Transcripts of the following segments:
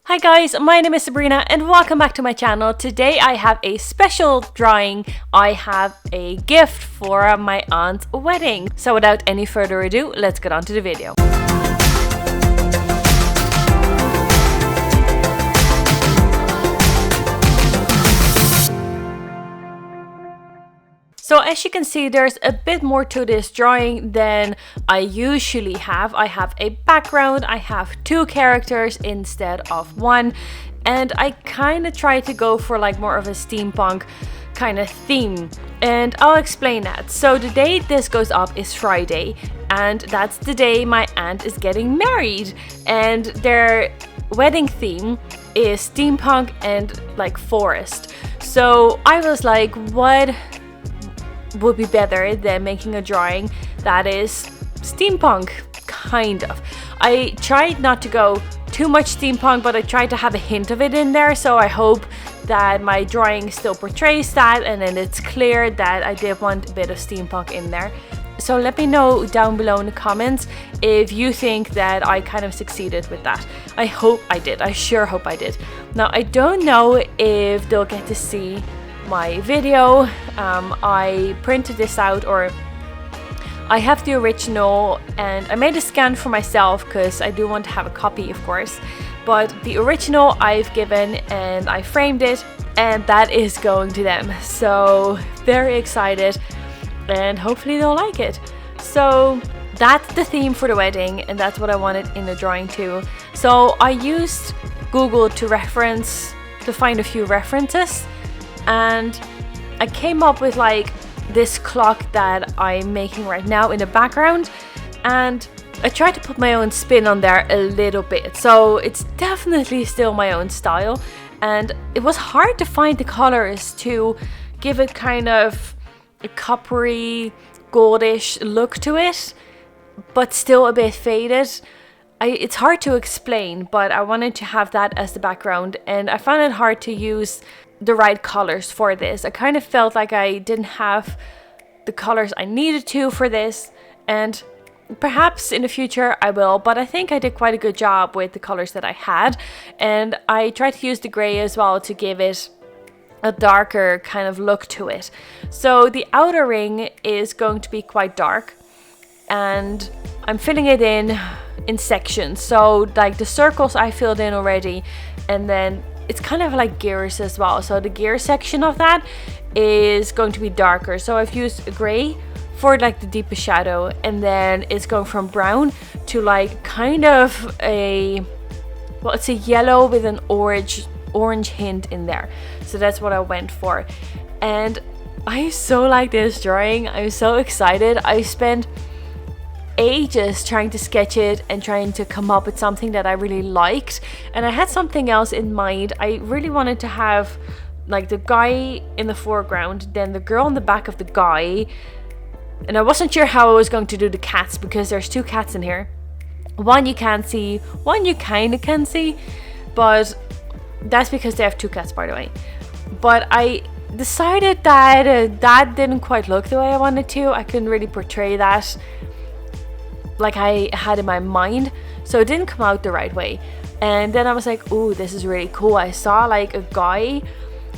Hi guys, my name is Sabrina and welcome back to my channel. Today I have a special drawing. I have a gift for my aunt's wedding. So without any further ado, let's get on to the video. So as you can see, there's a bit more to this drawing than I usually have. I have a background, I have two characters instead of one, and I kind of try to go for like more of a steampunk kind of theme, and I'll explain that. So the day this goes up is Friday, and that's the day my aunt is getting married, and their wedding theme is steampunk and like forest. So I was like, what would be better than making a drawing that is steampunk, kind of. I tried not to go too much steampunk, but I tried to have a hint of it in there, so I hope that my drawing still portrays that, and then it's clear that I did want a bit of steampunk in there. So let me know down below in the comments if you think that I kind of succeeded with that. I hope I did. I sure hope I did. Now, I don't know if they'll get to see my video. I printed this out, or I have the original, and I made a scan for myself because I do want to have a copy, of course, but the original I've given and I framed it, and that is going to them. So very excited, and hopefully they'll like it. So that's the theme for the wedding, and that's what I wanted in the drawing too. So I used Google to find a few references, and I came up with like this clock that I'm making right now in the background, and I tried to put my own spin on there a little bit. So it's definitely still my own style, and it was hard to find the colors to give it kind of a coppery, goldish look to it, but still a bit faded. It's hard to explain, but I wanted to have that as the background, and I found it hard to use the right colors for this. I kind of felt like I didn't have the colors I needed to for this, and perhaps in the future I will, but I think I did quite a good job with the colors that I had, and I tried to use the gray as well to give it a darker kind of look to it. So the outer ring is going to be quite dark, and I'm filling it in sections. So like the circles I filled in already, and then it's kind of like gears as well. So the gear section of that is going to be darker. So I've used gray for like the deepest shadow, and then it's going from brown to like kind of it's a yellow with an orange hint in there. So that's what I went for, and I so like this drawing. I'm so excited. I spent ages trying to sketch it and trying to come up with something that I really liked, and I had something else in mind. I really wanted to have like the guy in the foreground, then the girl on the back of the guy, and I wasn't sure how I was going to do the cats because there's two cats in here. One you can't see, one you kind of can see, but that's because they have two cats, by the way. But I decided that that didn't quite look the way I wanted to. I couldn't really portray that like I had in my mind, so it didn't come out the right way. And then I was like, ooh, this is really cool. I saw like a guy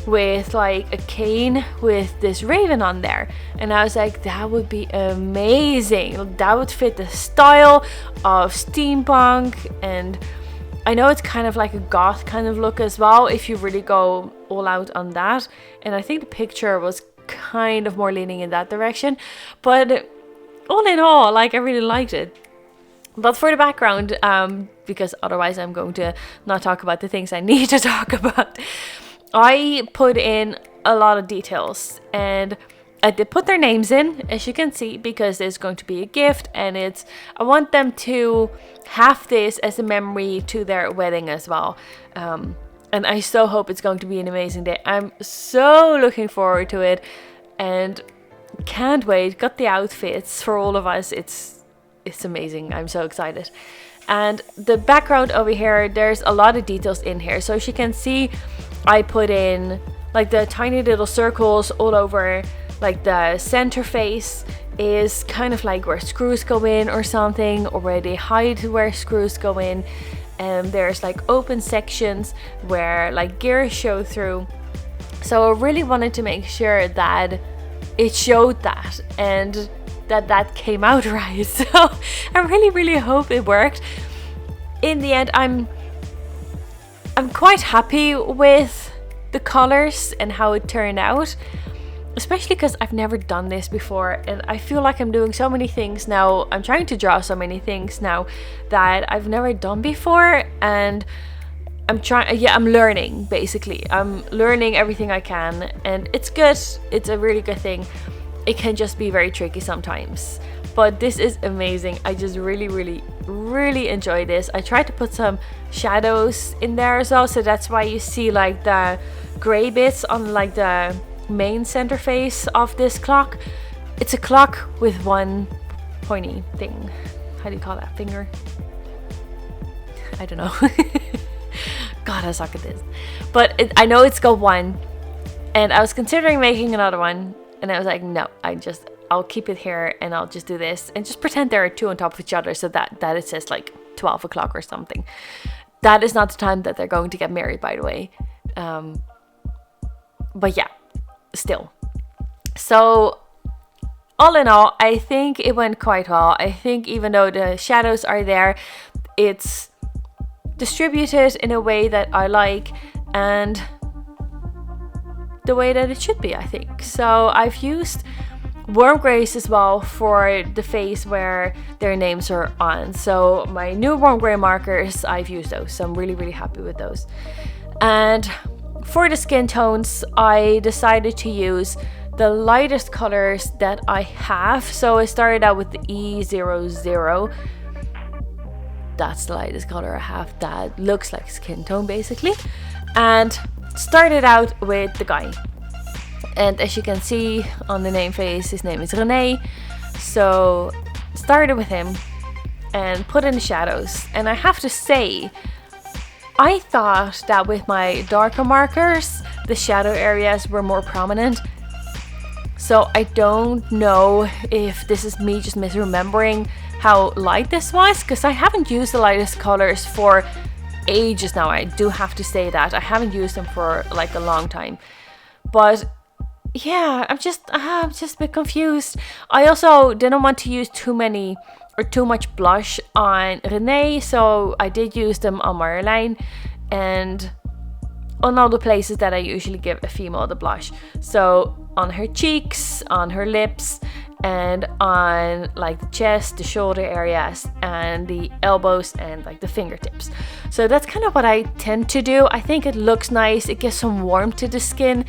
with like a cane with this raven on there, and I was like, that would be amazing. That would fit the style of steampunk, and I know it's kind of like a goth kind of look as well if you really go all out on that, and I think the picture was kind of more leaning in that direction, but all in all, like, I really liked it. But for the background, because otherwise I'm going to not talk about the things I need to talk about, I put in a lot of details, and I did put their names in, as you can see, because there's going to be a gift, and I want them to have this as a memory to their wedding as well. And I so hope it's going to be an amazing day. I'm so looking forward to it, and can't wait. Got the outfits for all of us. It's amazing. I'm so excited. And the background over here, there's a lot of details in here. So as you can see, I put in like the tiny little circles all over. Like the center face is kind of like where screws go in or something, or where they hide where screws go in. and there's like open sections where like gears show through. So I really wanted to make sure that it showed that and that came out right. So I really hope it worked. In the end, I'm quite happy with the colors and how it turned out, especially because I've never done this before, and I feel like I'm doing so many things now. I'm trying to draw so many things now that I've never done before, and I'm learning, basically. I'm learning everything I can, and it's good. It's a really good thing. It can just be very tricky sometimes, but this is amazing. I just really enjoy this. I tried to put some shadows in there as well, so that's why you see like the gray bits on like the main center face of this clock. It's a clock with one pointy thing. How do you call that? Finger? I don't know. God, I suck at this. But I know it's got one, and I was considering making another one, and I was like, no, I'll keep it here, and I'll just do this and just pretend there are two on top of each other, so that it says like 12 o'clock or something. That is not the time that they're going to get married, by the way. But yeah, still. So all in all, I think it went quite well. I think even though the shadows are there, it's distributed in a way that I like, and the way that it should be, I think. So I've used warm grays as well for the face where their names are on. So my new warm gray markers, I've used those, so I'm really happy with those. And for the skin tones, I decided to use the lightest colors that I have. So I started out with the E00. That's the lightest color I have that looks like skin tone, basically. And started out with the guy. And as you can see on the name face, his name is Rene. So started with him and put in the shadows. And I have to say, I thought that with my darker markers, the shadow areas were more prominent. So I don't know if this is me just misremembering how light this was, because I haven't used the lightest colors for ages now. I do have to say that. I haven't used them for like a long time. But yeah, I'm just a bit confused. I also didn't want to use too much blush on Rene, so I did use them on Marjolein and on all the places that I usually give a female the blush. So on her cheeks, on her lips, and on like the chest, the shoulder areas, and the elbows, and like the fingertips. So that's kind of what I tend to do. I think it looks nice. It gives some warmth to the skin.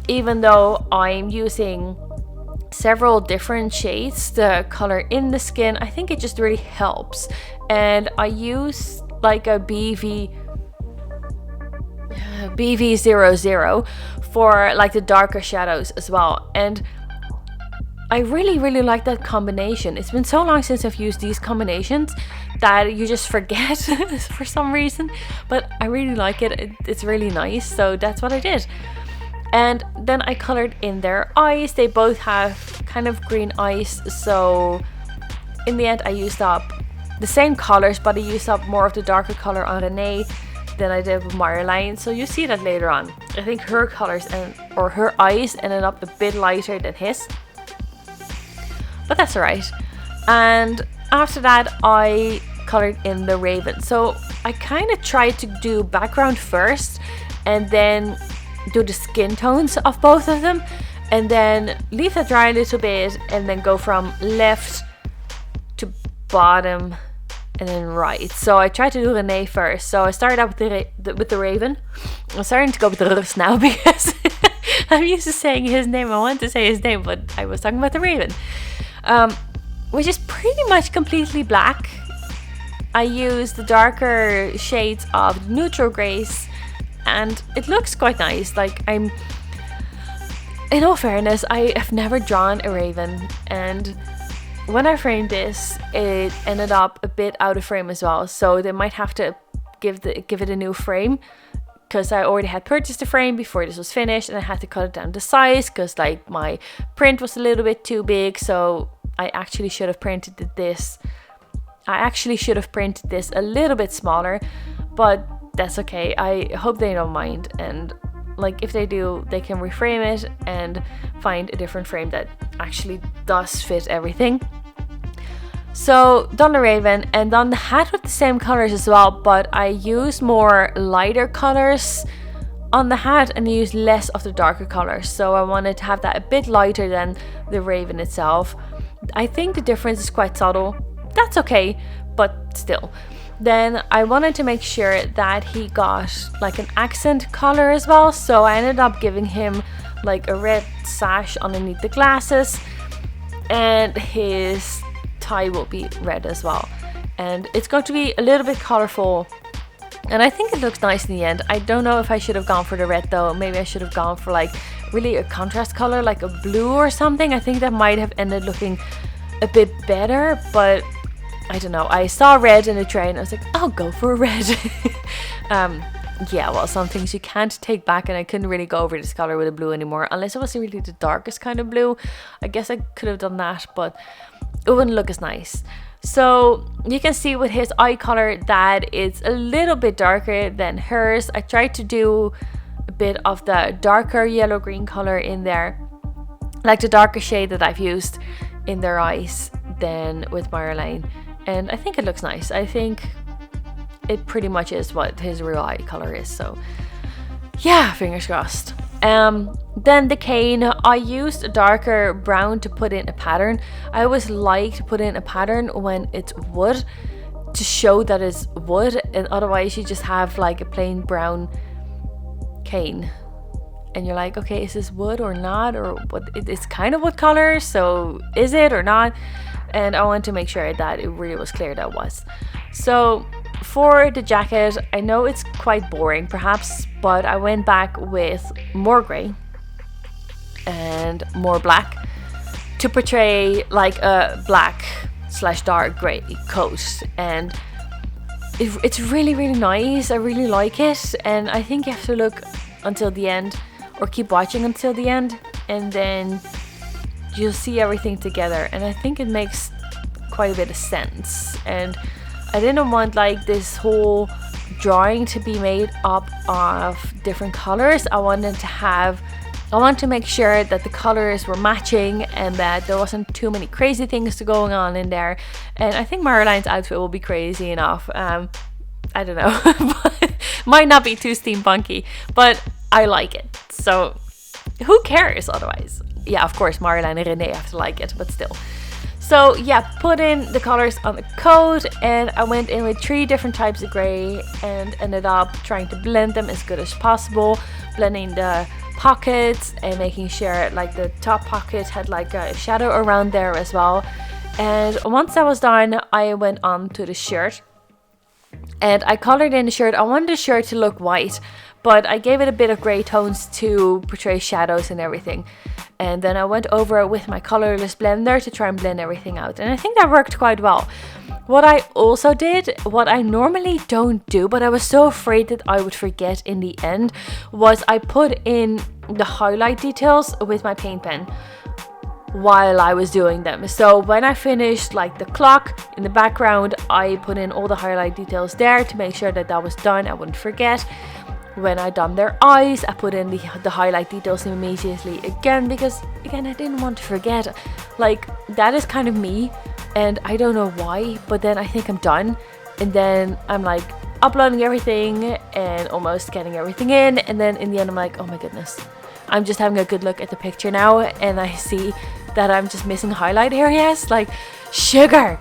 Even though I'm using several different shades, the color in the skin, I think it just really helps. And I use like a BV00 for like the darker shadows as well. And I really like that combination. It's been so long since I've used these combinations that you just forget for some reason. But I really like it. It's really nice. So that's what I did. And then I colored in their eyes. They both have kind of green eyes. So in the end, I used up the same colors, but I used up more of the darker color on Rene than I did with Marjolein. So you see that later on. I think her colors or her eyes ended up a bit lighter than his. But that's alright. And after that, I colored in the raven. So I kind of tried to do background first and then do the skin tones of both of them, and then leave that dry a little bit, and then go from left to bottom and then right. So I tried to do Rene first. So I started out with the raven. I'm starting to go with the rust now because I'm used to saying his name. I want to say his name, but I was talking about the raven, which is pretty much completely black. I used the darker shades of neutral grays, and it looks quite nice. Like, in all fairness, I have never drawn a raven, and when I framed this, it ended up a bit out of frame as well. So they might have to give it a new frame, because I already had purchased the frame before this was finished, and I had to cut it down to size because like my print was a little bit too big. So I actually should have printed this I actually should have printed this a little bit smaller, but that's okay. I hope they don't mind, and like if they do, they can reframe it and find a different frame that actually does fit everything. So done the raven and done the hat with the same colors as well, but I use more lighter colors on the hat and use less of the darker colors. So I wanted to have that a bit lighter than the raven itself. I think the difference is quite subtle. That's okay, but still. Then I wanted to make sure that he got like an accent color as well, so I ended up giving him like a red sash underneath the glasses, and his tie will be red as well, and it's going to be a little bit colorful, and I think it looks nice in the end. I don't know if I should have gone for the red though. Maybe I should have gone for like really a contrast color like a blue or something. I think that might have ended looking a bit better, but I don't know. I saw red in the train. I was like, I'll go for a red. Yeah, well, some things you can't take back, and I couldn't really go over this color with a blue anymore unless it was really the darkest kind of blue. I guess I could have done that, but it wouldn't look as nice. So you can see with his eye color that it's a little bit darker than hers. I tried to do a bit of the darker yellow green color in there, like the darker shade that I've used in their eyes than with Marjolein. And I think it looks nice. I think it pretty much is what his real eye color is. So yeah, fingers crossed. Then the cane, I used a darker brown to put in a pattern. I always like to put in a pattern when it's wood to show that it's wood, and otherwise you just have like a plain brown cane. And you're like, okay, is this wood or not? Or what? It's kind of wood color, so is it or not? And I want to make sure that it really was clear that it was. So for the jacket, I know it's quite boring perhaps, but I went back with more grey and more black to portray like a black / dark grey coat. And it's really, really nice. I really like it, and I think you have to look until the end, or keep watching until the end, and then you'll see everything together, and I think it makes quite a bit of sense. And I didn't want like this whole drawing to be made up of different colors. I wanted to make sure that the colors were matching and that there wasn't too many crazy things going on in there. And I think Marjolein's outfit will be crazy enough. I don't know, but might not be too steampunky, but I like it, so who cares otherwise? Yeah, of course Marjolein and Rene have to like it, but still. So yeah, put in the colors on the coat, and I went in with 3 different types of grey and ended up trying to blend them as good as possible, blending the pockets and making sure like the top pocket had like a shadow around there as well. And once that was done, I went on to the shirt and I colored in the shirt. I wanted the shirt to look white, but I gave it a bit of grey tones to portray shadows and everything. And then I went over it with my colorless blender to try and blend everything out. And I think that worked quite well. What I also did, what I normally don't do, but I was so afraid that I would forget in the end, was I put in the highlight details with my paint pen while I was doing them. So when I finished like the clock in the background, I put in all the highlight details there to make sure that that was done, I wouldn't forget. When I done their eyes, I put in the highlight details immediately again, because again I didn't want to forget. Like, that is kind of me, and I don't know why, but then I think I'm done, and then I'm like uploading everything and almost getting everything in, and then in the end I'm like, oh my goodness, I'm just having a good look at the picture now and I see that I'm just missing highlight areas, like sugar,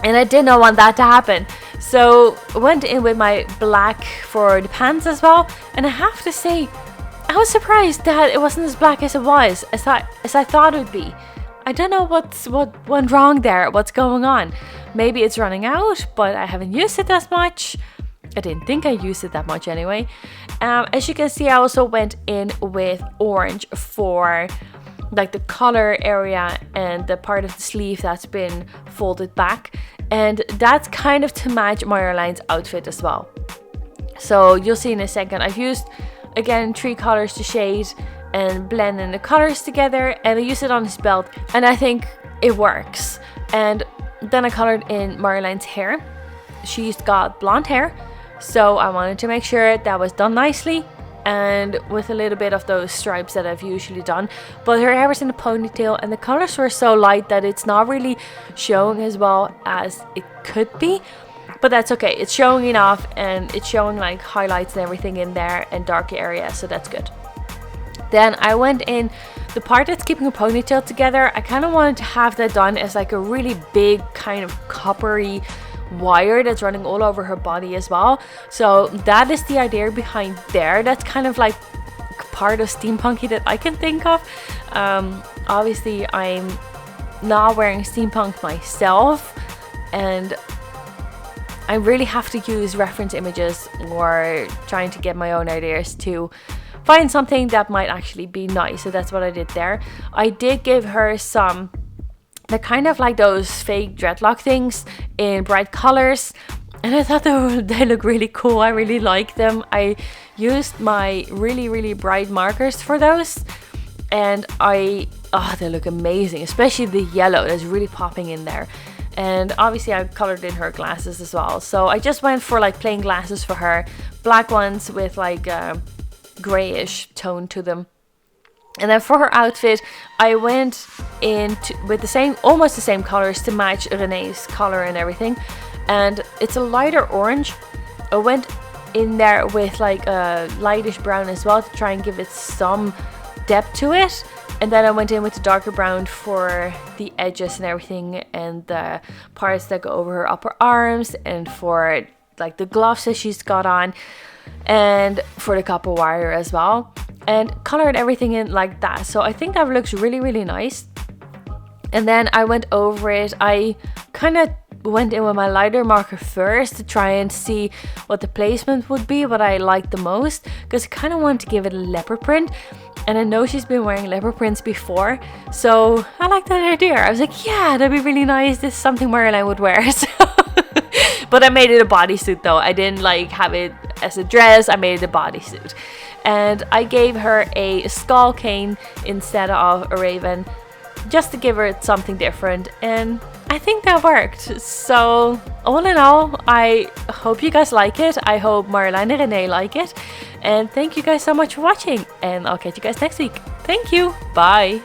and I did not want that to happen. So I went in with my black for the pants as well, and I have to say I was surprised that it wasn't as black as it was, as I thought it would be. I don't know what went wrong there, what's going on. Maybe it's running out, but I haven't used it as much. I didn't think I used it that much anyway. As you can see, I also went in with orange for like the collar area and the part of the sleeve that's been folded back, and that's kind of to match Marjolein's outfit as well. So you'll see in a second. I've used again 3 colors to shade and blend in the colors together, and I use it on his belt, and I think it works. And Then I colored in Marjolein's hair. She's got blonde hair, so I wanted to make sure that was done nicely and with a little bit of those stripes that I've usually done. But her hair was in a ponytail and the colors were so light that it's not really showing as well as it could be. But that's okay, it's showing enough and it's showing like highlights and everything in there and dark areas, so that's good. Then I went in the part that's keeping a ponytail together. I kind of wanted to have that done as like a really big kind of coppery wire that's running all over her body as well. So that is the idea behind there. That's kind of like part of steampunky that I can think of. Obviously I'm not wearing steampunk myself, and I really have to use reference images or trying to get my own ideas to find something that might actually be nice. So that's what I did there. I did give her some, they're kind of like those fake dreadlock things in bright colors, and I thought they look really cool. I really like them. I used my really bright markers for those, and they look amazing, especially the yellow that's really popping in there. And obviously I colored in her glasses as well, so I just went for like plain glasses for her, black ones with like grayish tone to them. And then for her outfit, I went in with the same, almost the same colors to match Rene's color and everything. And it's a lighter orange. I went in there with like a lightish brown as well to try and give it some depth to it. And then I went in with the darker brown for the edges and everything, and the parts that go over her upper arms, and for like the gloves that she's got on, and for the copper wire as well, and colored everything in like that. So I think that looks really nice. And then I went over it. I kind of went in with my lighter marker first to try and see what the placement would be, what I liked the most, because I kind of wanted to give it a leopard print. And I know she's been wearing leopard prints before, so I like that idea. I was like, yeah, that'd be really nice. This is something Marjolein would wear. So but I made it a bodysuit though. I didn't like have it as a dress. I made it a bodysuit. And I gave her a skull cane instead of a raven, just to give her something different. And I think that worked. So all in all, I hope you guys like it. I hope Marjolein and Rene like it. And thank you guys so much for watching. And I'll catch you guys next week. Thank you. Bye.